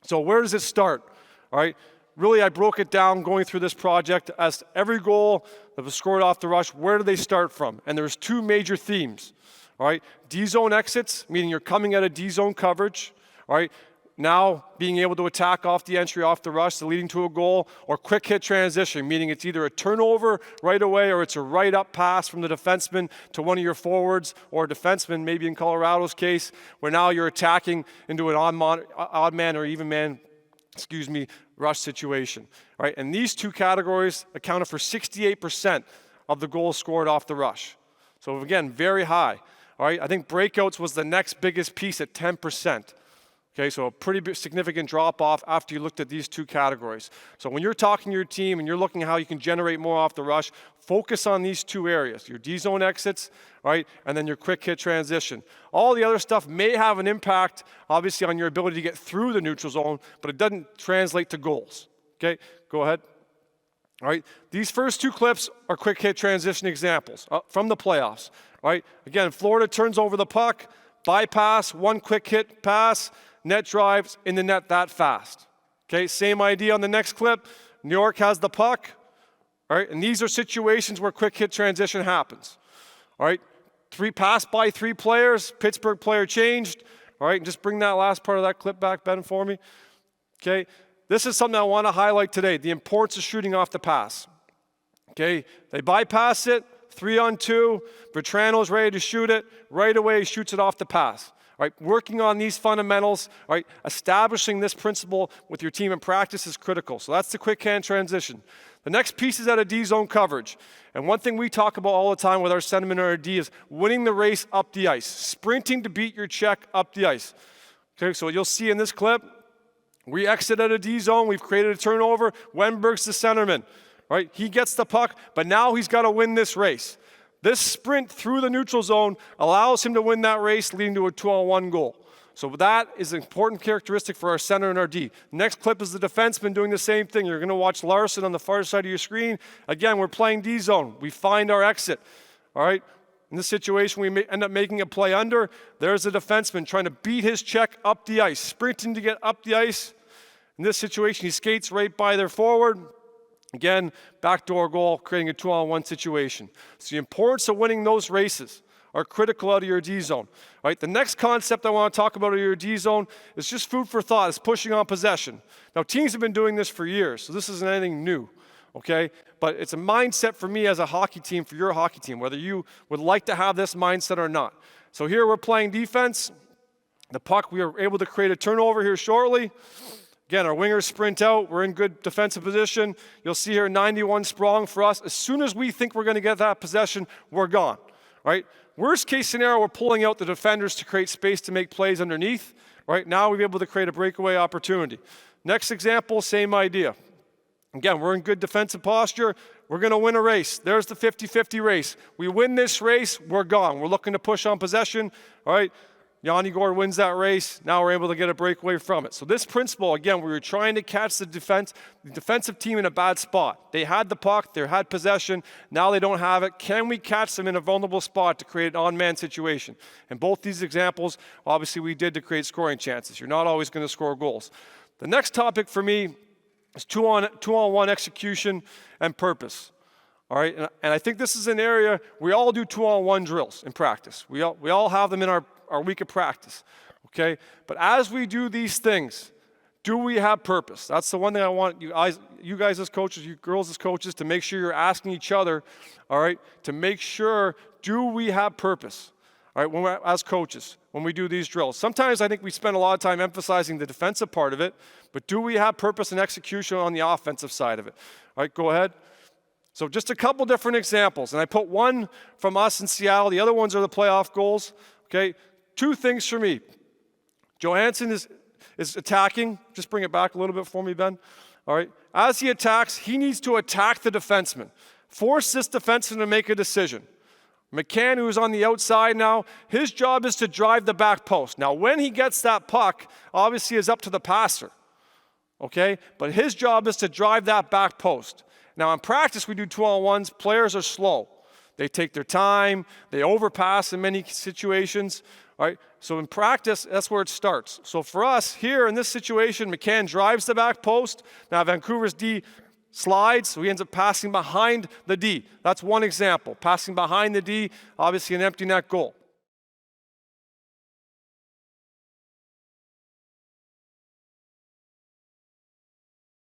So where does it start? All right. Really, I broke it down going through this project as every goal that was scored off the rush, where do they start from? And there's two major themes. All right. D-zone exits, meaning you're coming out of D-zone coverage. All right. Now being able to attack off the entry, off the rush, so leading to a goal, or quick hit transition, meaning it's either a turnover right away or it's a right up pass from the defenseman to one of your forwards or a defenseman, maybe in Colorado's case, where now you're attacking into an odd man or even man, rush situation. All right, and these two categories accounted for 68% of the goals scored off the rush. So again, very high. All right, I think breakouts was the next biggest piece at 10%. Okay, so a pretty significant drop off after you looked at these two categories. So when you're talking to your team and you're looking at how you can generate more off the rush, focus on these two areas, your D-zone exits, right, and then your quick hit transition. All the other stuff may have an impact, obviously, on your ability to get through the neutral zone, but it doesn't translate to goals. Okay, go ahead. All right, these first two clips are quick hit transition examples from the playoffs. All right, again, Florida turns over the puck, bypass, one quick hit pass, net drives in the net that fast. Okay, same idea on the next clip. New York has the puck. All right, and these are situations where quick hit transition happens. All right, pass by three players, Pittsburgh player changed. All right, and just bring that last part of that clip back, Ben, for me. Okay, this is something I want to highlight today, the importance of shooting off the pass. Okay, they bypass it, 3-on-2, Bertrano's ready to shoot it, right away he shoots it off the pass. Right, working on these fundamentals, right, establishing this principle with your team in practice is critical. So that's the quick hand transition. The next piece is out of D-zone coverage. And one thing we talk about all the time with our sentiment and our D is winning the race up the ice, sprinting to beat your check up the ice. Okay, so you'll see in this clip, we exit out of D-zone, we've created a turnover, Wenberg's the centerman. Right, he gets the puck, but now he's got to win this race. This sprint through the neutral zone allows him to win that race, leading to a 2-on-1 goal. So that is an important characteristic for our center and our D. Next clip is the defenseman doing the same thing. You're going to watch Larson on the far side of your screen. Again, we're playing D-zone. We find our exit. All right? In this situation, we may end up making a play under. There's the defenseman trying to beat his check up the ice, sprinting to get up the ice. In this situation, he skates right by their forward. Again, backdoor goal, creating a 2-on-1 situation. So the importance of winning those races are critical out of your D-zone. Right? The next concept I want to talk about out of your D-zone is just food for thought. It's pushing on possession. Now, teams have been doing this for years, so this isn't anything new. Okay? But it's a mindset for me as a hockey team, for your hockey team, whether you would like to have this mindset or not. So here we're playing defense. The puck, we are able to create a turnover here shortly. Again, our wingers sprint out. We're in good defensive position. You'll see here 91 strong for us. As soon as we think we're going to get that possession, we're gone. Right? Worst case scenario, we're pulling out the defenders to create space to make plays underneath. Right? Now we'll be able to create a breakaway opportunity. Next example, same idea. Again, we're in good defensive posture. We're going to win a race. There's the 50-50 race. We win this race, we're gone. We're looking to push on possession. All right? Yanni Gord wins that race. Now we're able to get a breakaway from it. So this principle, again, we were trying to catch the defensive team in a bad spot. They had the puck. They had possession. Now they don't have it. Can we catch them in a vulnerable spot to create an on-man situation? And both these examples, obviously, we did to create scoring chances. You're not always going to score goals. The next topic for me is two-on-one execution and purpose. All right, and I think this is an area we all do 2-on-1 drills in practice. We all have them in our week of practice, okay? But as we do these things, do we have purpose? That's the one thing I want you guys as coaches, you girls as coaches, to make sure you're asking each other, all right, to make sure, do we have purpose? All right, as coaches, when we do these drills. Sometimes I think we spend a lot of time emphasizing the defensive part of it, but do we have purpose and execution on the offensive side of it? All right, go ahead. So just a couple different examples, and I put one from us in Seattle. The other ones are the playoff goals, okay? Two things for me. Johansson is attacking. Just bring it back a little bit for me, Ben. All right. As he attacks, he needs to attack the defenseman. Force this defenseman to make a decision. McCann, who's on the outside now, his job is to drive the back post. Now, when he gets that puck, obviously is up to the passer. Okay? But his job is to drive that back post. Now, in practice, we do 2-on-1s. Players are slow. They take their time. They overpass in many situations. All right, so in practice, that's where it starts. So for us here in this situation, McCann drives the back post. Now Vancouver's D slides, so he ends up passing behind the D. That's one example. Passing behind the D, obviously an empty net goal.